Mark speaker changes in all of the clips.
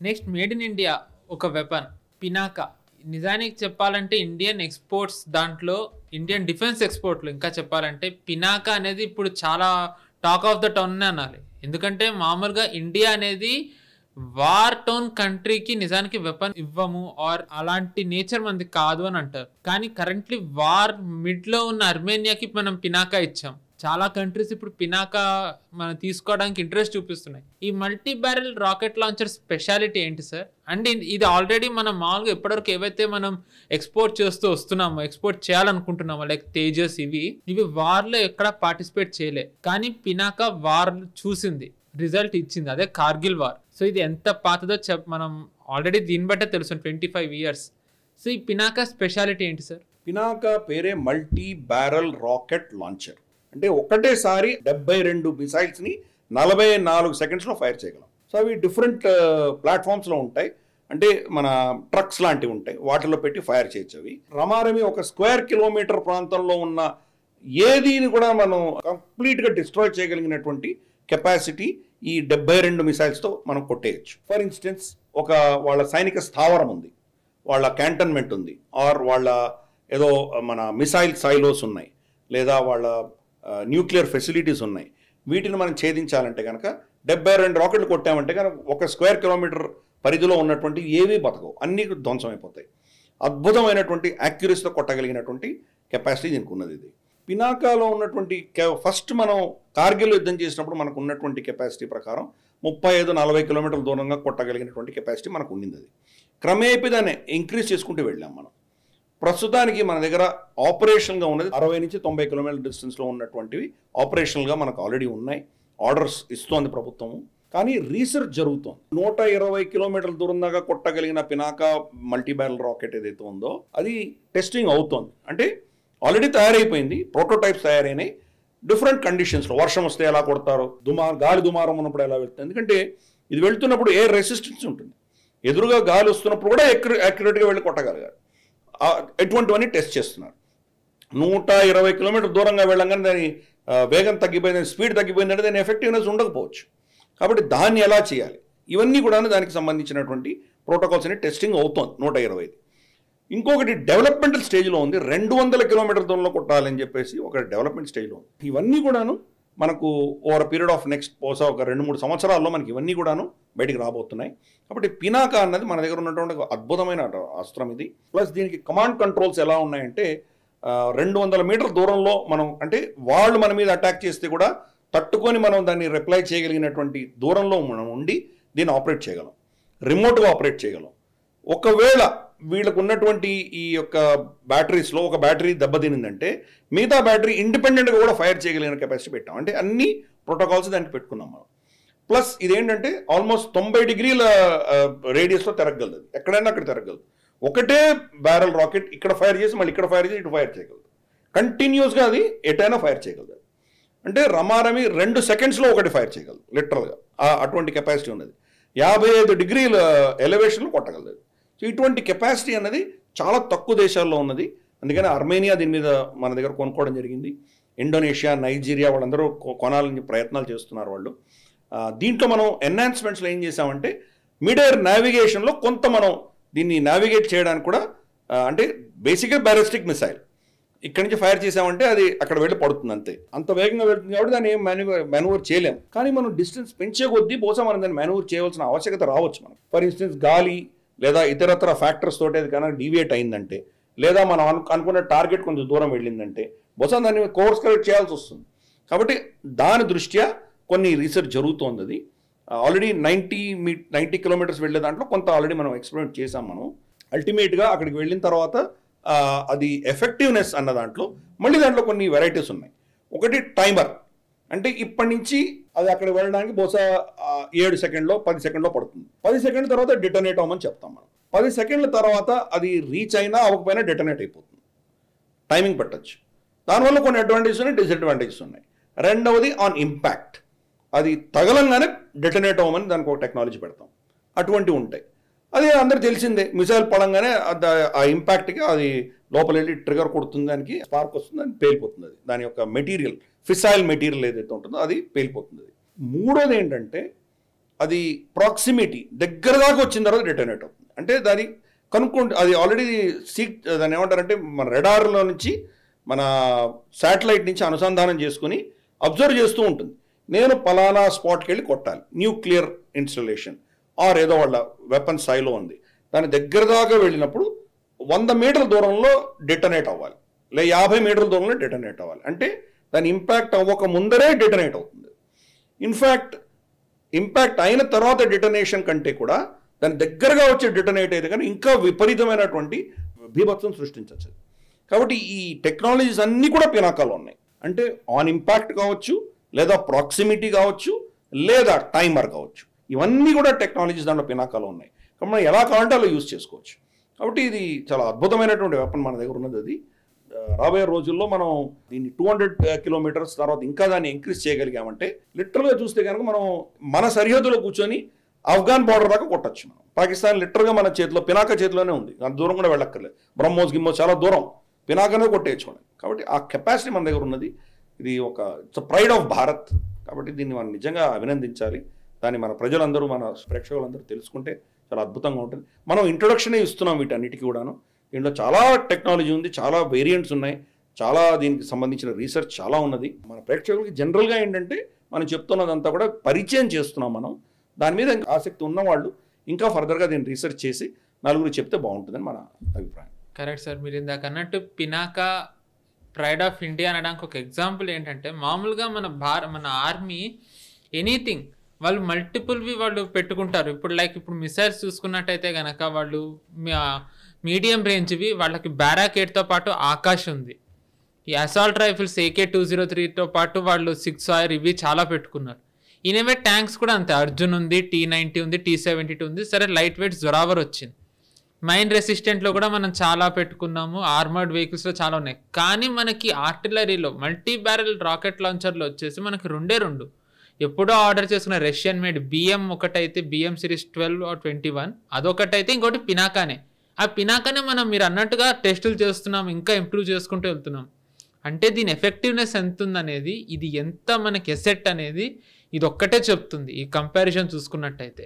Speaker 1: Next made in India ఒక weapon Pinaka. నిజానికి చెప్పాలంటే ఇండియన్ ఎక్స్పోర్ట్స్ దాంట్లో ఇండియన్ డిఫెన్స్ ఎక్స్పోర్ట్లు ఇంకా చెప్పాలంటే పినాకా అనేది ఇప్పుడు చాలా టాక్ ఆఫ్ ద టౌన్ అనాలి. ఎందుకంటే మామూలుగా ఇండియా అనేది వార్ టౌన్ కంట్రీకి నిజానికి వెపన్ ఇవ్వము ఆర్ అలాంటి నేచర్ మనది కాదు అని అంటారు. కానీ కరెంట్లీ వార్ మిడ్లో ఉన్న అర్మేనియాకి మనం పినాకా ఇచ్చాం. చాలా కంట్రీస్ ఇప్పుడు పినాకా మనం తీసుకోవడానికి ఇంట్రెస్ట్ చూపిస్తున్నాయి. ఈ multi barrel rocket launcher speciality ఏంటి సార్? అంటే ఇది ఆల్రెడీ మనం మామూలుగా ఎప్పటివరకు ఏవైతే మనం ఎక్స్పోర్ట్ చేస్తూ వస్తున్నామో, ఎక్స్పోర్ట్ చేయాలనుకుంటున్నామో లైక్ తేజస్ ఇవి వార్లో ఎక్కడ పార్టిసిపేట్ చేయలే. కానీ పినాకా వార్ చూసింది, రిజల్ట్ ఇచ్చింది, అదే కార్గిల్ వార్. సో ఇది ఎంత పాతదో మనం ఆల్రెడీ దీన్ని బట్టే తెలుసు 25 years. సో ఈ పినాకా స్పెషాలిటీ ఏంటి సార్?
Speaker 2: పినాకా పేరే మల్టీ బ్యారల్ రాకెట్ లాంచర్. అంటే ఒకటేసారి 72 మిసైల్స్ని 44 సెకండ్స్లో ఫైర్ చేయగలం. సో అవి డిఫరెంట్ ప్లాట్ఫామ్స్లో ఉంటాయి. అంటే మన ట్రక్స్ లాంటివి ఉంటాయి, వాటిలో పెట్టి ఫైర్ చేయొచ్చు. అవి రమారమి 1 స్క్వేర్ కిలోమీటర్ ప్రాంతంలో ఉన్న ఏదీని కూడా మనం కంప్లీట్గా డిస్ట్రాయ్ చేయగలిగినటువంటి కెపాసిటీ ఈ 72 మిసైల్స్తో మనం కొట్టేయచ్చు. ఫర్ ఇన్స్టెన్స్ వాళ్ళ సైనిక స్థావరం ఉంది, వాళ్ళ క్యాంటన్మెంట్ ఉంది, ఆర్ వాళ్ళ ఏదో మన మిసైల్ సైలోస్ ఉన్నాయి, లేదా వాళ్ళ న్యూక్లియర్ ఫెసిలిటీస్ ఉన్నాయి. వీటిని మనం ఛేదించాలంటే కనుక 72 రాకెట్లు కొట్టామంటే కనుక 1 స్క్వేర్ కిలోమీటర్ పరిధిలో ఉన్నటువంటి ఏవీ బతకవు, అన్నీ ధ్వంసం అయిపోతాయి. అద్భుతమైనటువంటి యాక్యురసీతో కొట్టగలిగినటువంటి కెపాసిటీ దీనికి ఉన్నది. ఇది పినాకాలో ఉన్నటువంటి ఫస్ట్ మనం కార్గిల్ యుద్ధం చేసినప్పుడు మనకు ఉన్నటువంటి కెపాసిటీ ప్రకారం 35-40 కిలోమీటర్ల దూరంగా కొట్టగలిగినటువంటి కెపాసిటీ మనకు ఉండింది. అది క్రమేపీ దాన్ని ఇంక్రీజ్ చేసుకుంటూ వెళ్ళాం మనం. ప్రస్తుతానికి మన దగ్గర ఆపరేషన్గా ఉన్నది 60 నుంచి 90 కిలోమీటర్ల డిస్టెన్స్లో ఉన్నటువంటివి ఆపరేషనల్గా మనకు ఆల్రెడీ ఉన్నాయి. ఆర్డర్స్ ఇస్తోంది ప్రభుత్వము. కానీ రీసెర్చ్ జరుగుతోంది. 120 కిలోమీటర్ల దూరం దాకా కొట్టగలిగిన పినాకా మల్టీ బ్యారల్ రాకెట్ ఏదైతే ఉందో అది టెస్టింగ్ అవుతోంది. అంటే ఆల్రెడీ తయారైపోయింది, ప్రోటోటైప్స్ తయారైనాయి. డిఫరెంట్ కండిషన్స్లో వర్షం వస్తే ఎలా కొడతారో, గాలి దుమారం ఉన్నప్పుడు ఎలా వెళ్తుంది. ఎందుకంటే ఇది వెళ్తున్నప్పుడు ఎయిర్ రెసిస్టెన్స్ ఉంటుంది, ఎదురుగా గాలి వస్తున్నప్పుడు కూడా యాక్యురేట్గా వెళ్ళి కొట్టగలిగారు. ఎటువంటివన్నీ టెస్ట్ చేస్తున్నారు. 120 కిలోమీటర్ దూరంగా వెళ్ళంగానే దాని వేగం తగ్గిపోయింది, స్పీడ్ తగ్గిపోయిందంటే దాని ఎఫెక్టివ్నెస్ ఉండకపోవచ్చు. కాబట్టి దాన్ని ఎలా చేయాలి, ఇవన్నీ కూడా దానికి సంబంధించినటువంటి ప్రోటోకాల్స్ అన్ని టెస్టింగ్ అవుతోంది. 120. ఇంకొకటి డెవలప్మెంటల్ స్టేజ్లో ఉంది, 200 కిలోమీటర్ దూరంలో కొట్టాలని చెప్పేసి ఒక డెవలప్మెంట్ స్టేజ్లో ఉంది. ఇవన్నీ కూడాను మనకు ఓవర్ పీరియడ్ ఆఫ్ నెక్స్ట్ బహుశా ఒక 2-3 సంవత్సరాల్లో మనకి ఇవన్నీ కూడాను బయటికి రాబోతున్నాయి. కాబట్టి పినాకా అన్నది మన దగ్గర ఉన్నటువంటి ఒక అద్భుతమైన అస్త్రం ఇది. ప్లస్ దీనికి కమాండ్ కంట్రోల్స్ ఎలా ఉన్నాయంటే 200 మీటర్ల దూరంలో మనం, అంటే వాళ్ళు మన మీద అటాక్ చేస్తే కూడా తట్టుకొని మనం దాన్ని రిప్లై చేయగలిగినటువంటి దూరంలో మనం ఉండి దీన్ని ఆపరేట్ చేయగలం, రిమోట్గా ఆపరేట్ చేయగలం. ఒకవేళ వీళ్ళకు ఉన్నటువంటి ఈ యొక్క బ్యాటరీస్లో ఒక బ్యాటరీ దెబ్బతినిందంటే మిగతా బ్యాటరీ ఇండిపెండెంట్గా కూడా ఫైర్ చేయగలిగిన కెపాసిటీ పెట్టాం. అంటే అన్ని ప్రోటోకాల్స్ దానికి పెట్టుకున్నాం మనం. ప్లస్ ఇదేంటంటే ఆల్మోస్ట్ 90 డిగ్రీల రేడియస్లో తిరగలదు, ఎక్కడైనా అక్కడ తిరగలదు. ఒకటే బ్యారల్ రాకెట్ ఇక్కడ ఫైర్ చేసి మళ్ళీ ఇక్కడ ఫైర్ చేసి ఇటు ఫైర్ చేయగలదు. కంటిన్యూస్గా అది ఎటైనా ఫైర్ చేయగలదు. అంటే రమారమి 2 సెకండ్స్లో ఒకటి ఫైర్ చేయగలదు లిటరల్గా. అటువంటి కెపాసిటీ ఉన్నది. 55 డిగ్రీల ఎలివేషన్లో కొట్టగలదు. సో ఇటువంటి కెపాసిటీ అన్నది చాలా తక్కువ దేశాల్లో ఉన్నది. అందుకని అర్మేనియా దీని మీద మన దగ్గర కొనుక్కోవడం జరిగింది. ఇండోనేషియా, నైజీరియా వాళ్ళందరూ కొనాలని ప్రయత్నాలు చేస్తున్నారు వాళ్ళు. దీంట్లో మనం ఎన్హాన్స్మెంట్స్లో ఏం చేసామంటే మిడ్ ఎయిర్ నావిగేషన్లో కొంత మనం దీన్ని నావిగేట్ చేయడానికి కూడా, అంటే బేసిక్గా బ్యాలిస్టిక్ మిసైల్ ఇక్కడి నుంచి ఫైర్ చేసామంటే అది అక్కడ వెళ్ళి పడుతుంది అంతే. అంత వేగంగా వెళ్తుంది కాబట్టి దాన్ని ఏం మాన్యూవర్ చేయలేము. కానీ మనం డిస్టెన్స్ పెంచే కొద్దీ బహుశా మనం దాన్ని మాన్యూవర్ చేయవలసిన ఆవశ్యకత రావచ్చు. మనం ఫర్ ఇన్స్టెన్స్ గాలి లేదా ఇతరత్ర ఫ్యాక్టర్స్ తోటి అది కనుక డీవియేట్ అయిందంటే, లేదా మనం అనుకున్న టార్గెట్ కొంచెం దూరం వెళ్ళిందంటే బహుశా దాన్ని కోర్స్ కరెక్ట్ చేయాల్సి వస్తుంది. కాబట్టి దాని దృష్ట్యా కొన్ని రీసెర్చ్ జరుగుతోంది. అది ఆల్రెడీ 90 కిలోమీటర్స్ వెళ్ళే దాంట్లో కొంత ఆల్రెడీ మనం ఎక్స్పెరిమెంట్ చేసాం. మనం అల్టిమేట్గా అక్కడికి వెళ్ళిన తర్వాత అది ఎఫెక్టివ్నెస్ అన్న దాంట్లో మళ్ళీ దాంట్లో కొన్ని వెరైటీస్ ఉన్నాయి. ఒకటి టైమర్, అంటే ఇప్పటి నుంచి అది అక్కడ వెళ్ళడానికి బహుశా 7 సెకండ్లో 10 సెకండ్లో పడుతుంది. 10 సెకండ్ల తర్వాత డిటోనేట్ అవ్వమని చెప్తాం మనం. 10 సెకండ్ల తర్వాత అది రీచ్ అయినా అవ్వకపోయినా డిటోనేట్ అయిపోతుంది. టైమింగ్ పెట్టచ్చు. దానివల్ల కొన్ని అడ్వాంటేజెస్ ఉన్నాయి, డిసడ్వాంటేజెస్ ఉన్నాయి. రెండవది ఆన్ ఇంపాక్ట్, అది తగలంగానే డిటోనేట్ అవ్వమని దానికి ఒక టెక్నాలజీ పెడతాం. అటువంటివి ఉంటాయి. అది అందరికి తెలిసిందే, మిసైల్ పడంగానే ఆ ఇంపాక్ట్కి అది లోపల వెళ్ళి ట్రిగర్ కొడుతుంది, దానికి స్పార్క్ వస్తుంది, అని పేలిపోతుంది. అది దాని యొక్క మెటీరియల్, ఫిసైల్ మెటీరియల్ ఏదైతే ఉంటుందో అది పేలిపోతుంది. మూడోది ఏంటంటే అది ప్రాక్సిమిటీ దగ్గర దాకా వచ్చిన తర్వాత డిటోనేట్ అవుతుంది. అంటే దాని కనుక్కుంటే అది ఆల్రెడీ దాన్ని ఏమంటారంటే మన రెడార్లో నుంచి మన శాటిలైట్ నుంచి అనుసంధానం చేసుకుని అబ్జర్వ్ చేస్తూ ఉంటుంది. నేను పలానా స్పాట్కి వెళ్ళి కొట్టాలి, న్యూక్లియర్ ఇన్స్టలేషన్ ఆర్ ఏదో వాళ్ళ వెపన్ సైలో ఉంది, దాని దగ్గర దాకా వెళ్ళినప్పుడు 100 మీటర్ల దూరంలో డిటోనేట్ అవ్వాలి, లేదా 50 మీటర్ల దూరంలో డిటోనేట్ అవ్వాలి. అంటే దాని ఇంపాక్ట్ అవ్వక ముందరే డిటోనేట్ అవుతుంది. ఇన్ఫ్యాక్ట్ ఇంపాక్ట్ అయిన తర్వాత డిటోనేషన్ కంటే కూడా దాని దగ్గరగా వచ్చే డిటోనేట్ అయితే కానీ ఇంకా విపరీతమైనటువంటి బీభత్సం సృష్టించవచ్చు. కాబట్టి ఈ టెక్నాలజీస్ అన్నీ కూడా పినాకాలో ఉన్నాయి. అంటే ఆన్ ఇంపాక్ట్ కావచ్చు, లేదా ప్రాక్సిమిటీ కావచ్చు, లేదా టైమర్ కావచ్చు, ఇవన్నీ కూడా టెక్నాలజీస్ దాంట్లో పినాకాలో ఉన్నాయి. కాబట్టి మనం ఎలా కావాలంటే అలా యూజ్ చేసుకోవచ్చు. కాబట్టి ఇది చాలా అద్భుతమైనటువంటి వెపన్ మన దగ్గర ఉన్నది. అది రాబోయే రోజుల్లో మనం దీన్ని 200 కిలోమీటర్స్ తర్వాత ఇంకా దాన్ని ఇంక్రీజ్ చేయగలిగామంటే లిటరల్గా చూస్తే కనుక మనం మన సరిహద్దులో కూర్చొని ఆఫ్ఘాన్ బార్డర్ దాకా కొట్టచ్చు. మనం పాకిస్తాన్ లిటరల్గా మన చేతిలో, పినాకా చేతిలోనే ఉంది, అంత దూరం కూడా వెళ్ళక్కర్లేదు. బ్రహ్మోస్ గిమ్మోస్ చాలా దూరం, పినాకానే కొట్టేయచ్చుకోండి. కాబట్టి ఆ కెపాసిటీ మన దగ్గర ఉన్నది. ఇది ఇట్స్ ప్రైడ్ ఆఫ్ భారత్. కాబట్టి దీన్ని మనం నిజంగా అభినందించాలి. దాన్ని మన ప్రజలందరూ, మన ప్రేక్షకులందరూ తెలుసుకుంటే చాలా అద్భుతంగా ఉంటుంది. మనం ఇంట్రొడక్షనే ఇస్తున్నాం వీటన్నిటికీ కూడాను. దీంట్లో చాలా టెక్నాలజీ ఉంది, చాలా వేరియంట్స్ ఉన్నాయి, చాలా దీనికి సంబంధించిన రీసెర్చ్ చాలా ఉన్నది. మన ప్రేక్షకులకి జనరల్గా ఏంటంటే మనం చెప్తున్నదంతా కూడా పరిచయం చేస్తున్నాం. మనం దాని మీద ఆసక్తి ఉన్నవాళ్ళు ఇంకా ఫర్దర్గా దీన్ని రీసెర్చ్ చేసి నలుగురు చెప్తే బాగుంటుందని మన అభిప్రాయం.
Speaker 1: Correct sir. మీరు ఇందాక అన్నట్టు పినాకా ప్రైడ్ ఆఫ్ ఇండియా అనడానికి ఒక ఎగ్జాంపుల్ ఏంటంటే, మామూలుగా మన ఆర్మీ ఎనీథింగ్ వాళ్ళు మల్టిపుల్వి వాళ్ళు పెట్టుకుంటారు. ఇప్పుడు మిసైల్స్ చూసుకున్నట్టయితే కనుక వాళ్ళు మీడియం రేంజ్వి వాళ్ళకి బ్యారాకేట్తో పాటు ఆకాష్ ఉంది. ఈ అసాల్ట్ రైఫిల్స్ AK-203తో పాటు వాళ్ళు 6 ఇవి చాలా పెట్టుకున్నారు. ఇనేవే ట్యాంక్స్ కూడా అంతే, అర్జున్ ఉంది, T-90 ఉంది, T-72 ఉంది. సరే, లైట్ వెయిట్ జొరావర్ వచ్చింది. మైన్ రెసిస్టెంట్లో కూడా మనం చాలా పెట్టుకున్నాము. ఆర్మర్డ్ వెహికల్స్లో చాలా ఉన్నాయి. కానీ మనకి ఆర్టిలరీలో మల్టీ బ్యారెల్ రాకెట్ లాంచర్లు వచ్చేసి మనకి 2 ఎప్పుడో ఆర్డర్ చేసుకున్న రష్యన్ మేడ్ BM ఒకటైతే BM సిరీస్ 12 or 21 అదొకటైతే, ఇంకోటి పినాకానే. ఆ పినాకానే మనం మీరు అన్నట్టుగా టెస్టులు చేస్తున్నాం, ఇంకా ఇంప్రూవ్ చేసుకుంటూ వెళ్తున్నాం. అంటే దీని ఎఫెక్టివ్నెస్ ఎంత ఉందనేది, ఇది ఎంత మనకి ఎసెట్ అనేది ఇది ఒక్కటే చెప్తుంది. ఈ కంపారిజన్ చూసుకున్నట్టయితే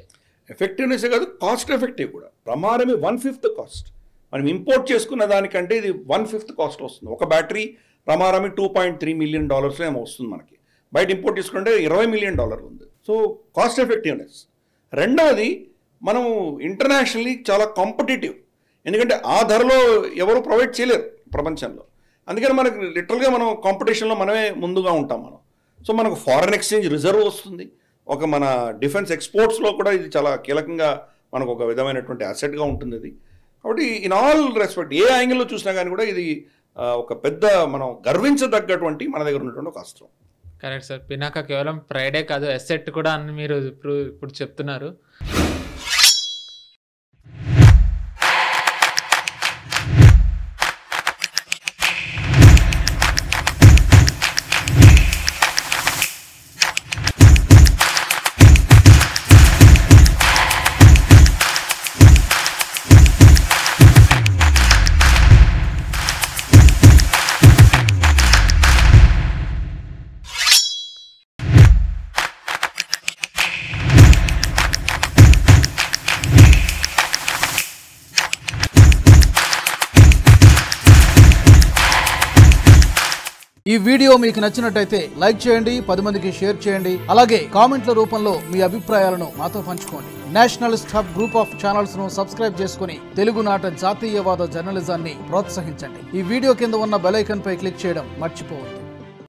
Speaker 2: ఎఫెక్టివ్నెస్ కాదు, కాస్ట్ ఎఫెక్టివ్ కూడా. ప్రమాణమే 1/5 కాస్ట్. మనం ఇంపోర్ట్ చేసుకున్న దానికంటే ఇది 1/5 కాస్ట్ వస్తుంది. ఒక బ్యాటరీ ప్రమాణమే $2.3 million ఏమో వస్తుంది మనకి. బయట ఇంపోర్ట్ చేసుకుంటే $20 million ఉంది. So cost effectiveness. రెండవది, మనం ఇంటర్నేషనల్లీ చాలా కాంపిటేటివ్. ఎందుకంటే ఆ ధరలో ఎవరు ప్రొవైడ్ చేయలేరు ప్రపంచంలో. అందుకని మనకి లిటరల్గా మనం కాంపిటీషన్లో మనమే ముందుగా ఉంటాం మనం. సో మనకు ఫారెన్ ఎక్స్చేంజ్ రిజర్వ్ వస్తుంది. మన డిఫెన్స్ ఎక్స్పోర్ట్స్లో కూడా ఇది చాలా కీలకంగా మనకు ఒక విధమైనటువంటి అసెట్గా ఉంటుంది ఇది. కాబట్టి ఇన్ ఆల్ రెస్పెక్ట్, ఏ యాంగిల్లో చూసినా కానీ కూడా ఇది ఒక పెద్ద మనం గర్వించదగ్గటువంటి మన దగ్గర ఉన్నటువంటి ఒక అస్త్రం.
Speaker 1: Correct sir. పినాకా కేవలం ప్రైడే కాదు, ఎసెట్ కూడా అని మీరు ఇప్పుడు చెప్తున్నారు.
Speaker 3: ఈ వీడియో మీకు నచ్చినట్టయితే లైక్ చేయండి, 10 మందికి షేర్ చేయండి. అలాగే కామెంట్ల రూపంలో మీ అభిప్రాయాలను మాతో పంచుకోండి. Nationalist hub group of channels ను సబ్స్క్రైబ్ చేసుకుని తెలుగునాట జాతీయవాద జర్నలిజాన్ని ప్రోత్సహించండి. ఈ వీడియో కింద ఉన్న బెల్ ఐకాన్ పై క్లిక్ చేయడం మర్చిపోవద్దు.